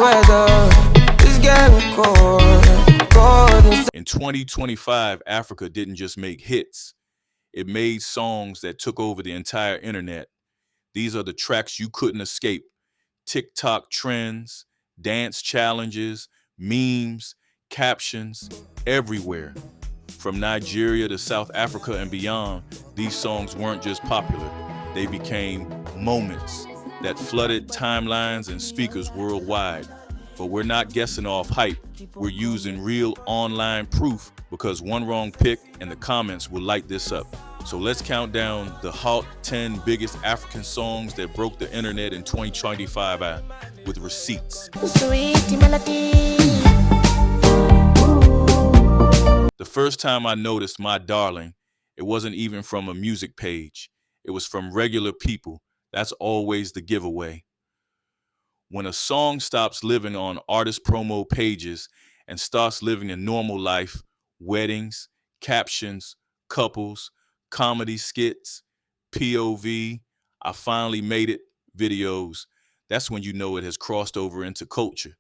weather is getting cold. In 2025, Africa didn't just make hits, it made songs that took over the entire internet. These are the tracks you couldn't escape: TikTok trends, dance challenges, memes, captions, everywhere. From Nigeria to South Africa and beyond, these songs weren't just popular, they became moments that flooded timelines and speakers worldwide. But we're not guessing off hype, we're using real online proof, because one wrong pick and the comments will light this up. So let's count down the hot 10 biggest African songs that broke the internet in 2025 with receipts. The first time I noticed My Darling, it wasn't even from a music page. It was from regular people. That's always the giveaway. When a song stops living on artist promo pages and starts living a normal life, weddings, captions, couples, comedy skits, POV, I finally made it videos, that's when you know it has crossed over into culture.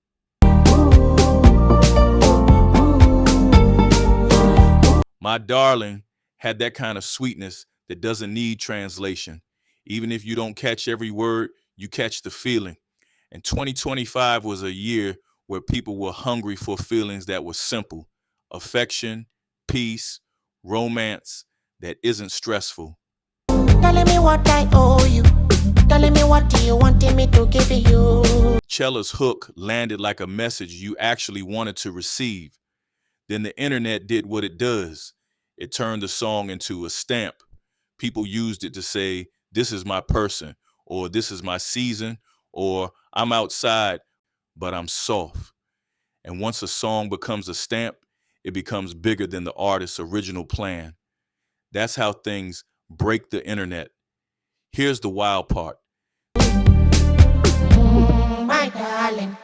My Darling had that kind of sweetness that doesn't need translation. Even if you don't catch every word, you catch the feeling. And 2025 was a year where people were hungry for feelings that were simple: affection, peace, romance that isn't stressful. Telling me what I owe you. Telling me what you wanted me to give you. Chella's hook landed like a message you actually wanted to receive. Then the internet did what it does. It turned the song into a stamp. People used it to say, "This is my person," or "This is my season," or "I'm outside, but I'm soft." And once a song becomes a stamp, it becomes bigger than the artist's original plan. That's how things break the internet. Here's the wild part. My darling,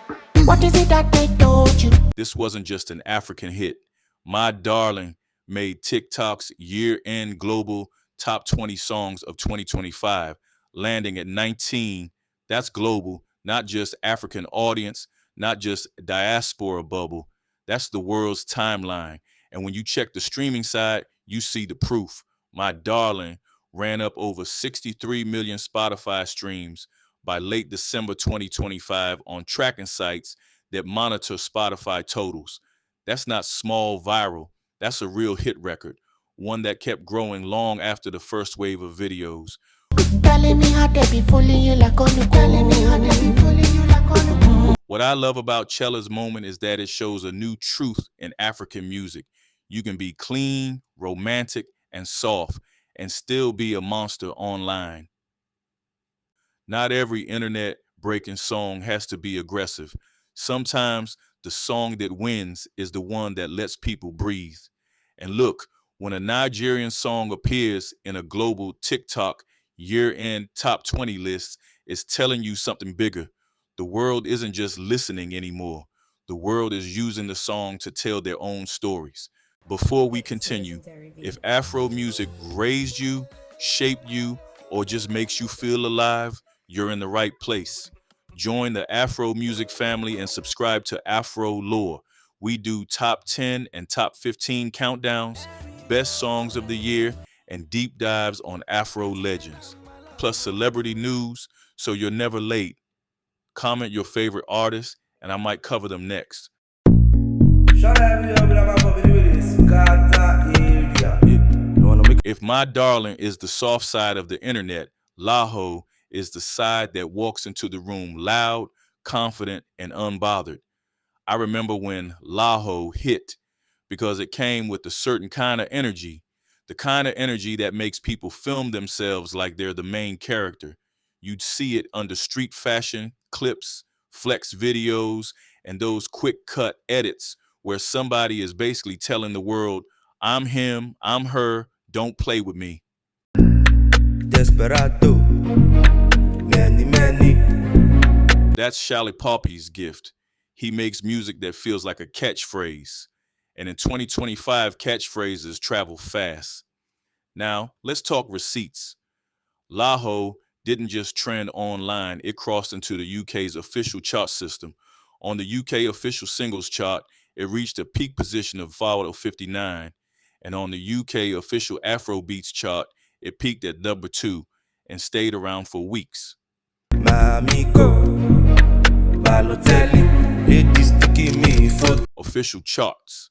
what is it that they told you? This wasn't just an African hit. My Darling made TikTok's year-end global top 20 songs of 2025, landing at 19. That's global, not just African audience, not just diaspora bubble. That's the world's timeline. And when you check the streaming side, you see the proof. My Darling ran up over 63 million Spotify streams by late December 2025 on tracking sites that monitor Spotify totals. That's not small viral. That's a real hit record, one that kept growing long after the first wave of videos. What I love about Chella's Moment is that it shows a new truth in African music. You can be clean, romantic, and soft, and still be a monster online. Not every internet breaking song has to be aggressive. Sometimes the song that wins is the one that lets people breathe. And look, when a Nigerian song appears in a global TikTok year-end top 20 list, it's telling you something bigger. The world isn't just listening anymore. The world is using the song to tell their own stories. Before we continue, if Afro music raised you, shaped you, or just makes you feel alive, you're in the right place. Join the Afro music family and subscribe to Afro Lore. We do top 10 and top 15 countdowns, best songs of the year, and deep dives on Afro legends. Plus celebrity news, so you're never late. Comment your favorite artists, and I might cover them next. If My Darling is the soft side of the internet, Laho is the side that walks into the room loud, confident, and unbothered. I remember when Laho hit, because it came with a certain kind of energy, the kind of energy that makes people film themselves like they're the main character. You'd see it under street fashion clips, flex videos, and those quick cut edits where somebody is basically telling the world, "I'm him, I'm her, don't play with me." Desperado, many. That's Shally Poppy's gift. He makes music that feels like a catchphrase. And in 2025, catchphrases travel fast. Now, let's talk receipts. Laho didn't just trend online, it crossed into the UK's official chart system. On the UK official singles chart, it reached a peak position of 59, and on the UK official Afrobeats chart, it peaked at number 2 and stayed around for weeks. Official charts.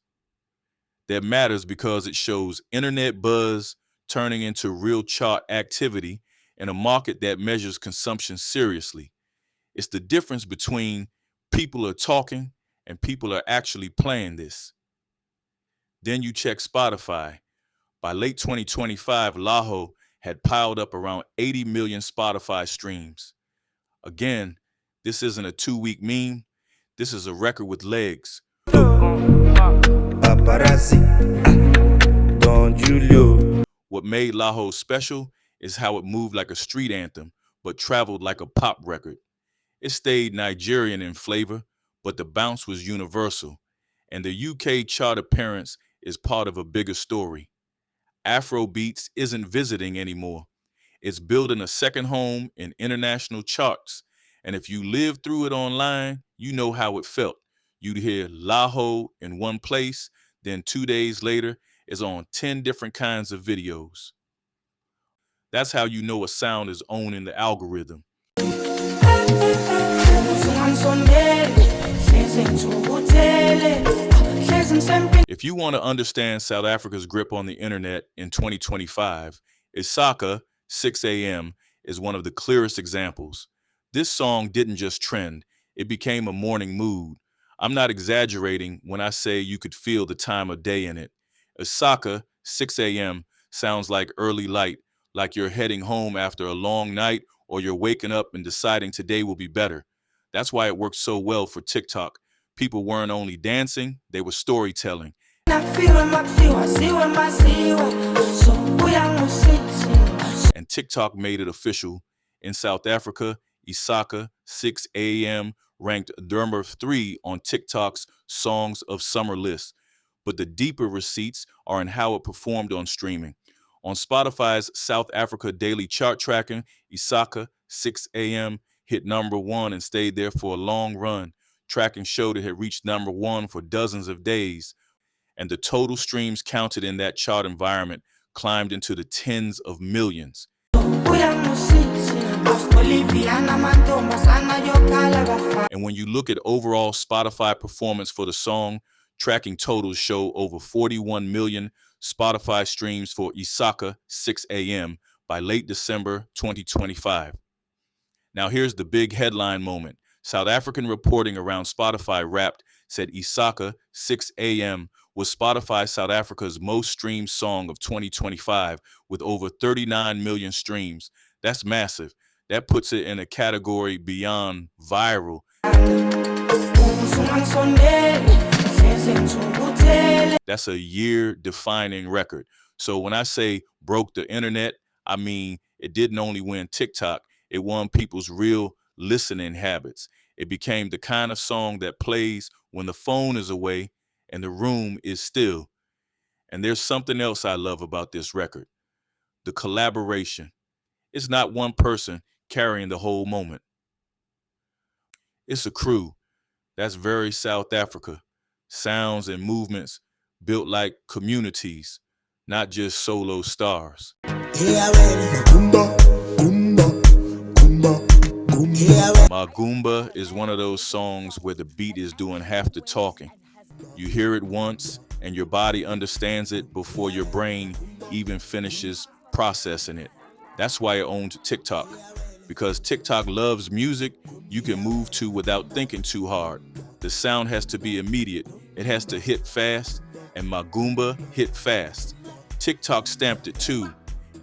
That matters because it shows internet buzz turning into real chart activity in a market that measures consumption seriously. It's the difference between people are talking and people are actually playing this. Then you check Spotify. By late 2025, Laho had piled up around 80 million Spotify streams. Again, this isn't a 2-week meme. This is a record with legs. What made Laho special is how it moved like a street anthem, but traveled like a pop record. It stayed Nigerian in flavor, but the bounce was universal. And the UK chart appearance is part of a bigger story. Afrobeats isn't visiting anymore. It's building a second home in international charts. And if you lived through it online, you know how it felt. You'd hear Laho in one place, then 2 days later, it's on 10 different kinds of videos. That's how you know a sound is owning the algorithm. If you want to understand South Africa's grip on the internet in 2025, Isaka 6 a.m. is one of the clearest examples. This song didn't just trend, it became a morning mood. I'm not exaggerating when I say you could feel the time of day in it. Isaka 6 a.m. sounds like early light, like you're heading home after a long night or you're waking up and deciding today will be better. That's why it worked so well for TikTok. People weren't only dancing, they were storytelling. And TikTok made it official. In South Africa, Isaka 6 a.m. ranked number 3 on TikTok's Songs of Summer list. But the deeper receipts are in how it performed on streaming. On Spotify's South Africa daily chart tracking, Isaka 6 a.m. hit number 1 and stayed there for a long run. Tracking showed it had reached number 1 for dozens of days, and the total streams counted in that chart environment climbed into the tens of millions. And when you look at overall Spotify performance for the song, tracking totals show over 41 million Spotify streams for Isaka 6 a.m. by late December 2025. Now here's the big headline moment. South African reporting around Spotify Wrapped said Isaka 6 a.m. was Spotify South Africa's most streamed song of 2025 with over 39 million streams. That's massive. That puts it in a category beyond viral. That's a year-defining record. So when I say broke the internet, I mean it didn't only win TikTok, it won people's real listening habits. It became the kind of song that plays when the phone is away and the room is still. And there's something else I love about this record. The collaboration. It's not one person carrying the whole moment. It's a crew. That's very South Africa. Sounds and movements built like communities, not just solo stars. Magumba is one of those songs where the beat is doing half the talking. You hear it once and your body understands it before your brain even finishes processing it. That's why it owns TikTok. Because TikTok loves music you can move to without thinking too hard. The sound has to be immediate. It has to hit fast, and Magumba hit fast. TikTok stamped it too.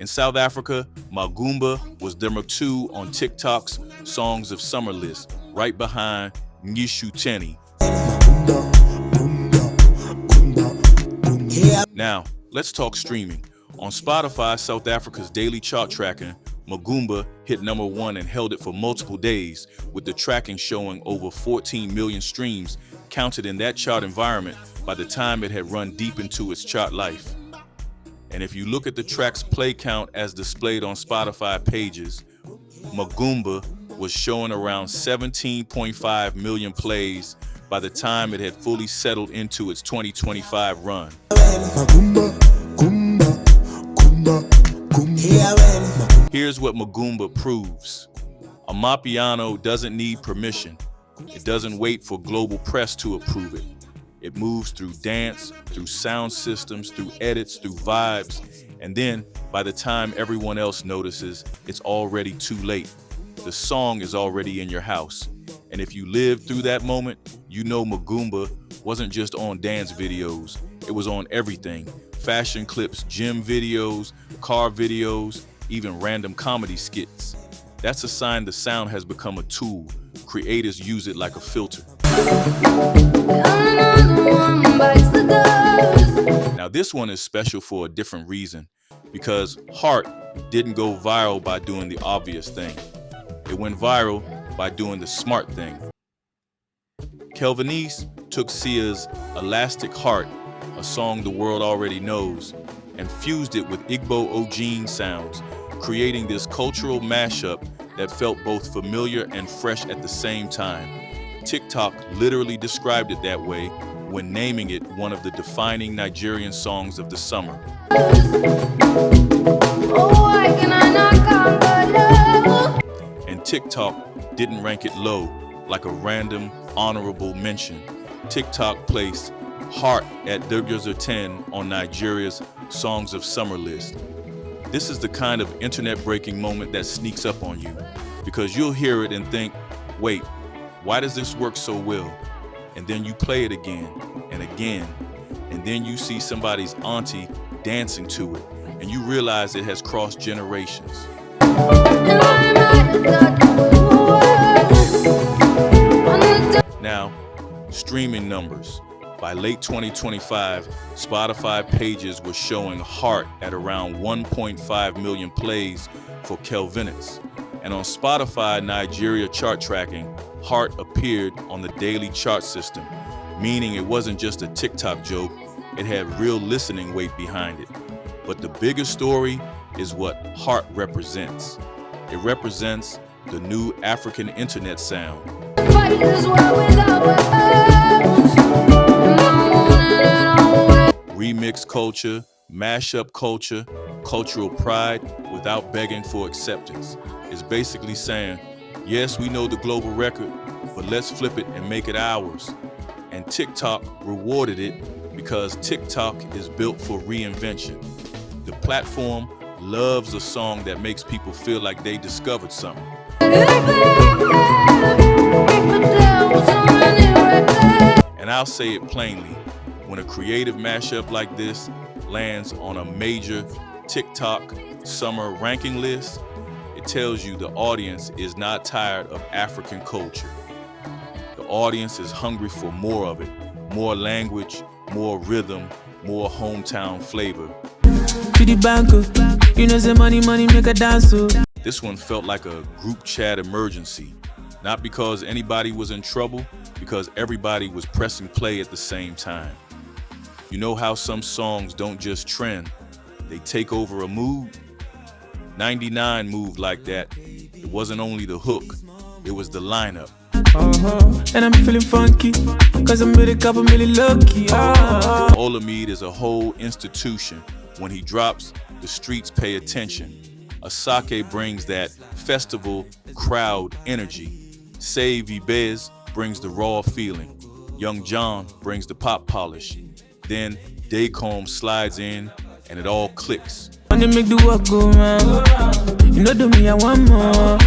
In South Africa, Magumba was number 2 on TikTok's Songs of Summer list, right behind Ngishu Teni. Now, let's talk streaming. On Spotify, South Africa's daily chart tracking, Magumba hit number 1 and held it for multiple days, with the tracking showing over 14 million streams counted in that chart environment by the time it had run deep into its chart life. And if you look at the track's play count as displayed on Spotify pages, Magumba was showing around 17.5 million plays by the time it had fully settled into its 2025 run. Here's what Magumba proves. Amapiano doesn't need permission. It doesn't wait for global press to approve it. It moves through dance, through sound systems, through edits, through vibes, and then by the time everyone else notices, it's already too late. The song is already in your house. And if you lived through that moment, you know Magumba wasn't just on dance videos. It was on everything. Fashion clips, gym videos, car videos, even random comedy skits. That's a sign the sound has become a tool. Creators use it like a filter. Now this one is special for a different reason, because Heart didn't go viral by doing the obvious thing. It went viral by doing the smart thing. Kelvinese took Sia's Elastic Heart, a song the world already knows, and fused it with Igbo Ojin sounds, creating this cultural mashup that felt both familiar and fresh at the same time. TikTok literally described it that way when naming it one of the defining Nigerian songs of the summer. And TikTok didn't rank it low like a random honorable mention. TikTok placed Heart at Dergyozo 10 on Nigeria's Songs of Summer list. This is the kind of internet-breaking moment that sneaks up on you, because you'll hear it and think, wait, why does this work so well? And then you play it again and again, and then you see somebody's auntie dancing to it, and you realize it has crossed generations. Now, streaming numbers. By late 2025, Spotify pages were showing Heart at around 1.5 million plays for Kelvinets. And on Spotify Nigeria chart tracking, Heart appeared on the daily chart system, meaning it wasn't just a TikTok joke, it had real listening weight behind it. But the bigger story is what Heart represents. It represents the new African internet sound. Remix culture, mashup culture, cultural pride without begging for acceptance. It's basically saying, yes, we know the global record, but let's flip it and make it ours. And TikTok rewarded it because TikTok is built for reinvention. The platform loves a song that makes people feel like they discovered something. And I'll say it plainly, when a creative mashup like this lands on a major TikTok summer ranking list, it tells you the audience is not tired of African culture. The audience is hungry for more of it, more language, more rhythm, more hometown flavor. To the bank, you know the money make a dance. This one felt like a group chat emergency, not because anybody was in trouble, because everybody was pressing play at the same time. You know how some songs don't just trend, they take over a mood? 99 moved like that. It wasn't only the hook, it was the lineup. And I'm feeling funky, cause I'm with a couple million lucky. Olamide is a whole institution. When he drops, the streets pay attention. Asake brings that festival crowd energy. Save Ibez brings the raw feeling. Young John brings the pop polish. Then Daycomb slides in and it all clicks. Wanna make the work go round. You know do me, I want more.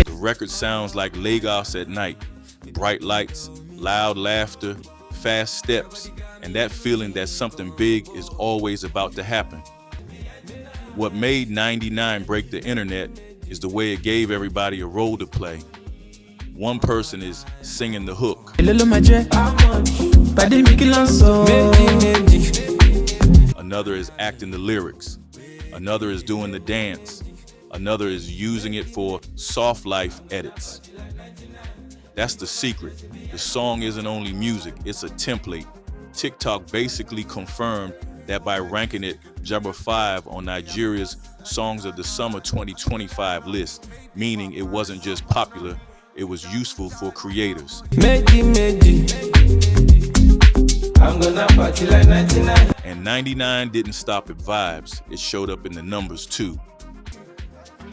The record sounds like Lagos at night. Bright lights, loud laughter, fast steps, and that feeling that something big is always about to happen. What made 99 break the internet is the way it gave everybody a role to play. One person is singing the hook. Another is acting the lyrics. Another is doing the dance. Another is using it for soft life edits. That's the secret. The song isn't only music, it's a template. TikTok basically confirmed that by ranking it number 5 on Nigeria's Songs of the Summer 2025 list, meaning it wasn't just popular, it was useful for creators. I'm gonna party like 99. And 99 didn't stop at vibes, it showed up in the numbers too.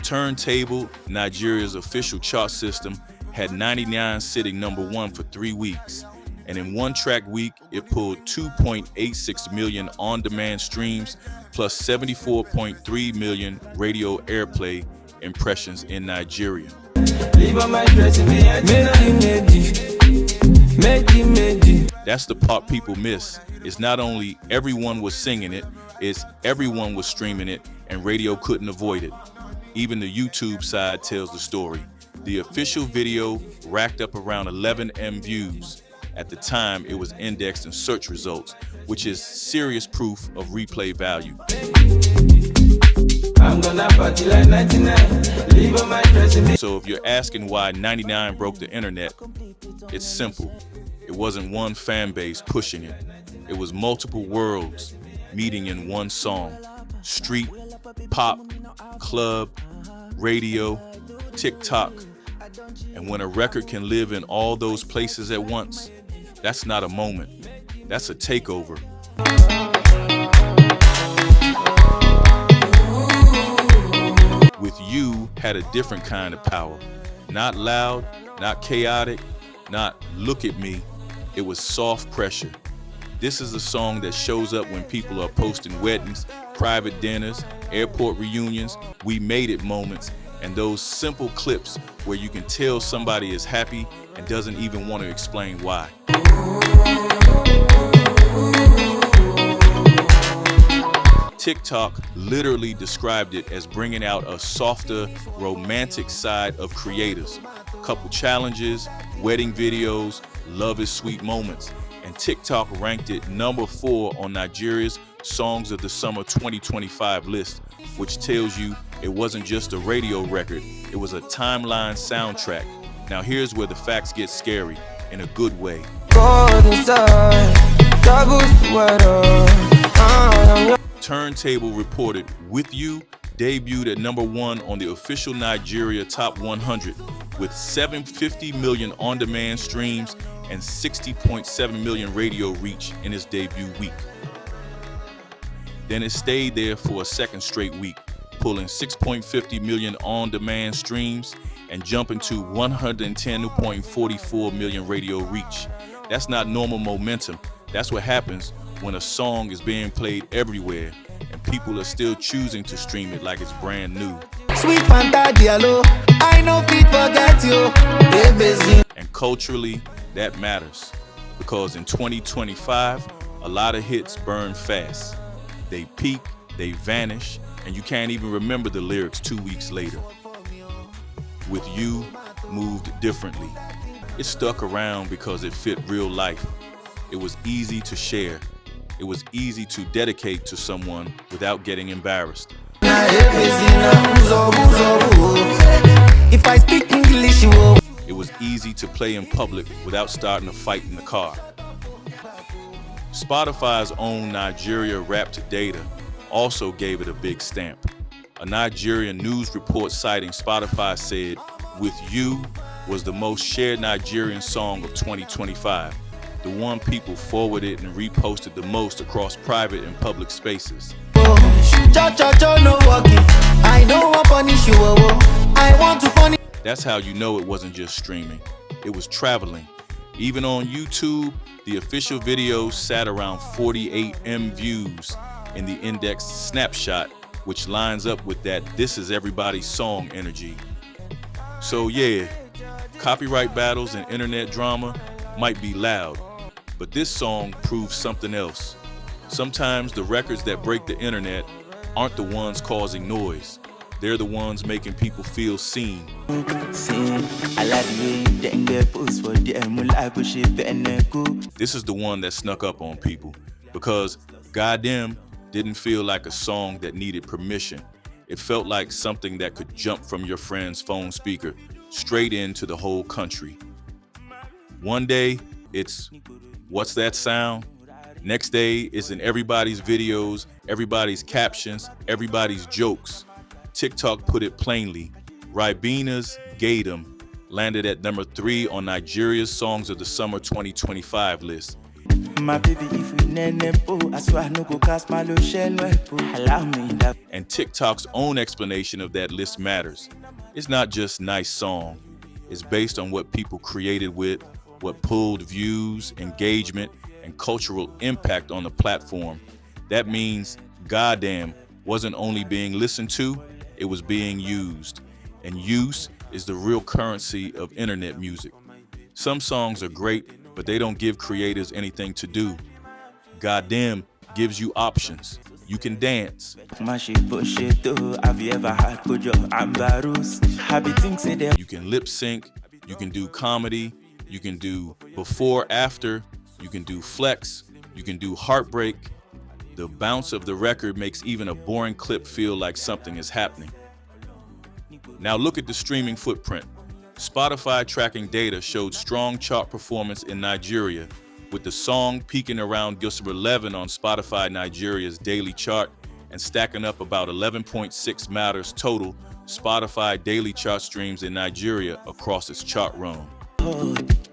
Turntable, Nigeria's official chart system, had 99 sitting number 1 for 3 weeks. And in one track week, it pulled 2.86 million on-demand streams, plus 74.3 million radio airplay impressions in Nigeria. That's the part people miss. It's not only everyone was singing it, it's everyone was streaming it, and radio couldn't avoid it. Even the YouTube side tells the story. The official video racked up around 11 M views. At the time, it was indexed in search results, which is serious proof of replay value. I'm gonna party like 99. Leave on my dress in me. So if you're asking why 99 broke the internet, it's simple. It wasn't one fan base pushing it. It was multiple worlds meeting in one song. Street, pop, club, radio, TikTok. And when a record can live in all those places at once, that's not a moment. That's a takeover. With You had a different kind of power. Not loud, not chaotic, not look at me. It was soft pressure. This is a song that shows up when people are posting weddings, private dinners, airport reunions, we made it moments, and those simple clips where you can tell somebody is happy and doesn't even want to explain why. TikTok literally described it as bringing out a softer, romantic side of creators. Couple challenges, wedding videos, love is sweet moments. And TikTok ranked it number 4 on Nigeria's Songs of the Summer 2025 list, which tells you it wasn't just a radio record, it was a timeline soundtrack. Now here's where the facts get scary, in a good way. Turntable reported With You debuted at number 1 on the official Nigeria Top 100 with 750 million on-demand streams and 60.7 million radio reach in its debut week. Then it stayed there for a second straight week, pulling 6.50 million on-demand streams and jumping to 110.44 million radio reach. That's not normal momentum. That's what happens when a song is being played everywhere and people are still choosing to stream it like it's brand new. Sweet Fanta Diallo, I know fit forget you. And culturally, that matters because in 2025, a lot of hits burn fast. They peak, they vanish, and you can't even remember the lyrics 2 weeks later. With You moved differently. It stuck around because it fit real life. It was easy to share. It was easy to dedicate to someone without getting embarrassed. If I speak English, it was easy to play in public without starting a fight in the car. Spotify's own Nigeria Wrapped data also gave it a big stamp. A Nigerian news report citing Spotify said, With You was the most shared Nigerian song of 2025. The one people forwarded and reposted the most across private and public spaces. That's how you know it wasn't just streaming. It was traveling. Even on YouTube, the official video sat around 48 M views in the indexed snapshot, which lines up with that this is everybody's song energy. So yeah, copyright battles and internet drama might be loud, but this song proves something else. Sometimes the records that break the internet aren't the ones causing noise. They're the ones making people feel seen. This is the one that snuck up on people because Goddamn didn't feel like a song that needed permission. It felt like something that could jump from your friend's phone speaker straight into the whole country. One day, it's, what's that sound? Next day, it's in everybody's videos, everybody's captions, everybody's jokes. TikTok put it plainly. Ribina's Gaydam landed at number 3 on Nigeria's Songs of the Summer 2025 list. My baby, if we nenepo, I swear no go cast my lotion allow me that. And TikTok's own explanation of that list matters. It's not just nice song. It's based on what people created with, what pulled views, engagement, and cultural impact on the platform. That means Goddamn wasn't only being listened to, it was being used. And use is the real currency of internet music. Some songs are great, but they don't give creators anything to do. Goddamn gives you options. You can dance. Have you ever had Kojo Ambarus? You can lip sync. You can do comedy. You can do before, after. You can do flex. You can do heartbreak. The bounce of the record makes even a boring clip feel like something is happening. Now look at the streaming footprint. Spotify tracking data showed strong chart performance in Nigeria, with the song peaking around number 11 on Spotify Nigeria's daily chart and stacking up about 11.6 matters total Spotify daily chart streams in Nigeria across its chart run.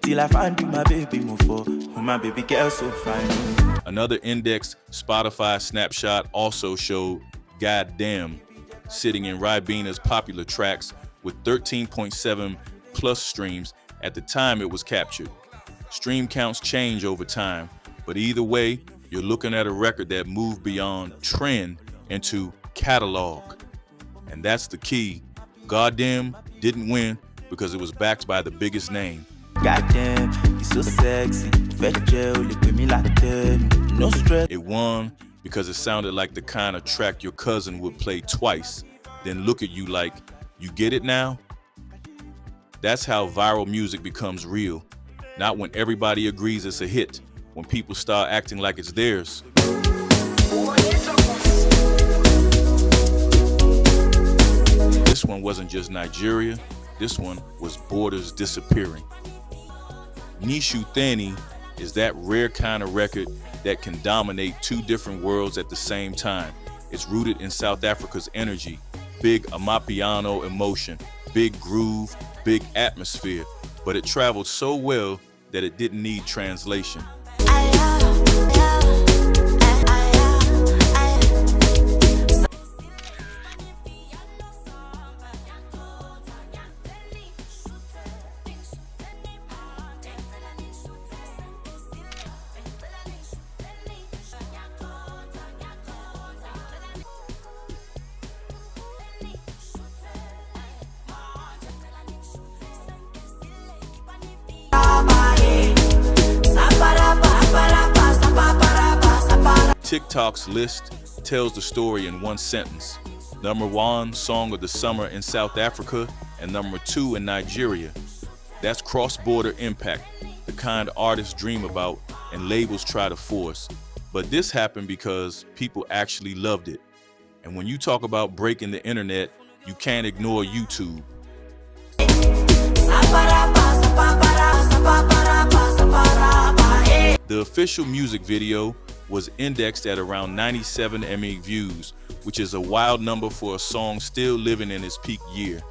Till I find you, my baby, my baby girl so fine. Another index Spotify snapshot also showed Goddamn sitting in Ribina's popular tracks with 13.7 plus streams at the time it was captured. Stream counts change over time, but either way, you're looking at a record that moved beyond trend into catalog. And that's the key. Goddamn didn't win because it was backed by the biggest name. Goddamn, you so sexy. No stress. It won because it sounded like the kind of track your cousin would play twice, then look at you like, you get it now? That's how viral music becomes real. Not when everybody agrees it's a hit, when people start acting like it's theirs. This one wasn't just Nigeria, this one was borders disappearing. Nishu Theni is that rare kind of record that can dominate two different worlds at the same time. It's rooted in South Africa's energy, big Amapiano emotion, big groove, big atmosphere, but it traveled so well that it didn't need translation. TikTok's list tells the story in one sentence. Number 1 song of the summer in South Africa and number 2 in Nigeria. That's cross-border impact, the kind artists dream about and labels try to force. But this happened because people actually loved it. And when you talk about breaking the internet, you can't ignore YouTube. The official music video was indexed at around 97 million views, which is a wild number for a song still living in its peak year.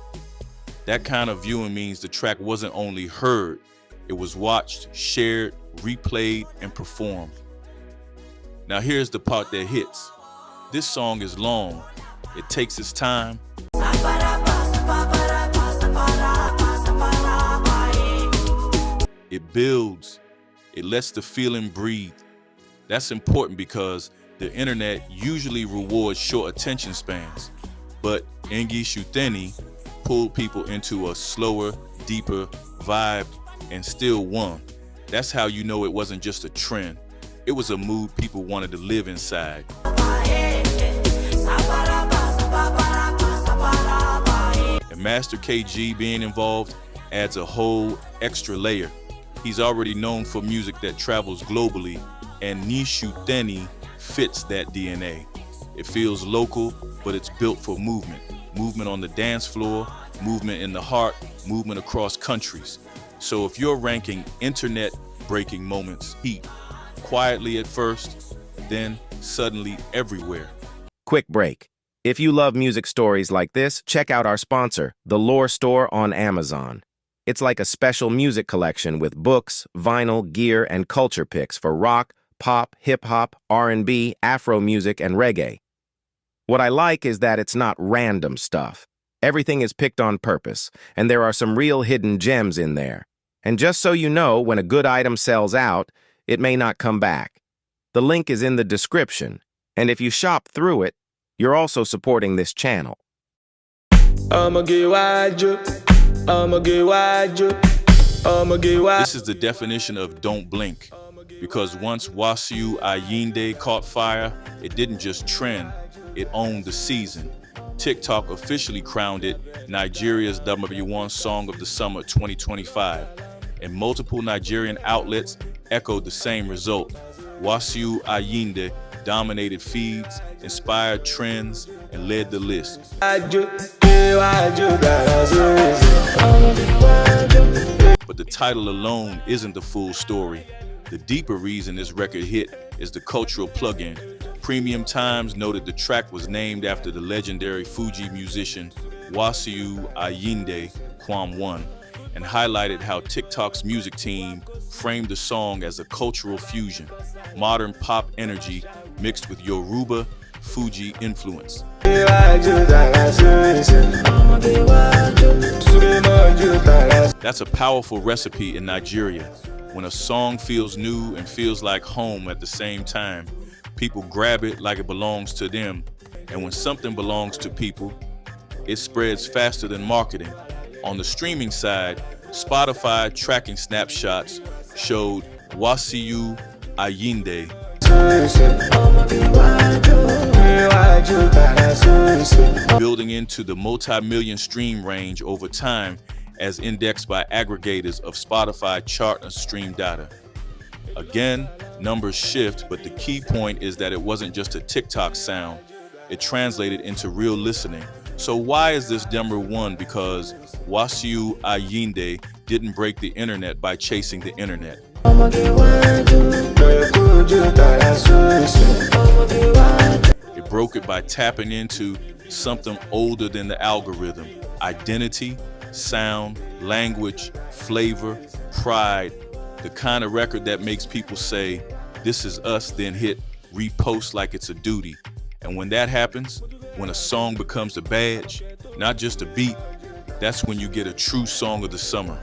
That kind of viewing means the track wasn't only heard, it was watched, shared, replayed, and performed. Now here's the part that hits. This song is long, it takes its time. It builds, it lets the feeling breathe. That's important because the internet usually rewards short attention spans, but Nishu Theni pulled people into a slower, deeper vibe and still won. That's how you know it wasn't just a trend. It was a mood people wanted to live inside. And Master KG being involved adds a whole extra layer. He's already known for music that travels globally, and Nishu Theni fits that DNA. It feels local, but it's built for movement. Movement on the dance floor, movement in the heart, movement across countries. So if you're ranking internet-breaking moments, heat, quietly at first, then suddenly everywhere. Quick break. If you love music stories like this, check out our sponsor, The Lore Store on Amazon. It's like a special music collection with books, vinyl, gear, and culture picks for rock, pop, hip-hop, R&B, Afro music, and reggae. What I like is that it's not random stuff. Everything is picked on purpose, and there are some real hidden gems in there. And just so you know, when a good item sells out, it may not come back. The link is in the description, and if you shop through it, you're also supporting this channel. This is the definition of don't blink, because once Wasiu Ayinde caught fire, it didn't just trend, it owned the season. TikTok officially crowned it Nigeria's #1 Song of the Summer 2025, and multiple Nigerian outlets echoed the same result. Wasiu Ayinde dominated feeds, inspired trends, and led the list. But the title alone isn't the full story. The deeper reason this record hit is the cultural plug-in. Premium Times noted the track was named after the legendary Fuji musician Wasiu Ayinde Kwam and highlighted how TikTok's music team framed the song as a cultural fusion, modern pop energy mixed with Yoruba Fuji influence. That's a powerful recipe in Nigeria. When a song feels new and feels like home at the same time, people grab it like it belongs to them. And when something belongs to people, it spreads faster than marketing. On the streaming side, Spotify tracking snapshots showed Wasiu Ayinde building into the multi-million stream range over time as indexed by aggregators of Spotify chart and stream data. Again, numbers shift, but the key point is that it wasn't just a TikTok sound. It translated into real listening. So why is this #1? Because Wasiu Ayinde didn't break the internet by chasing the internet. It broke it by tapping into something older than the algorithm: identity, sound, language, flavor, pride, the kind of record that makes people say, "This is us," then hit repost like it's a duty. And when that happens, when a song becomes a badge, not just a beat, that's when you get a true song of the summer.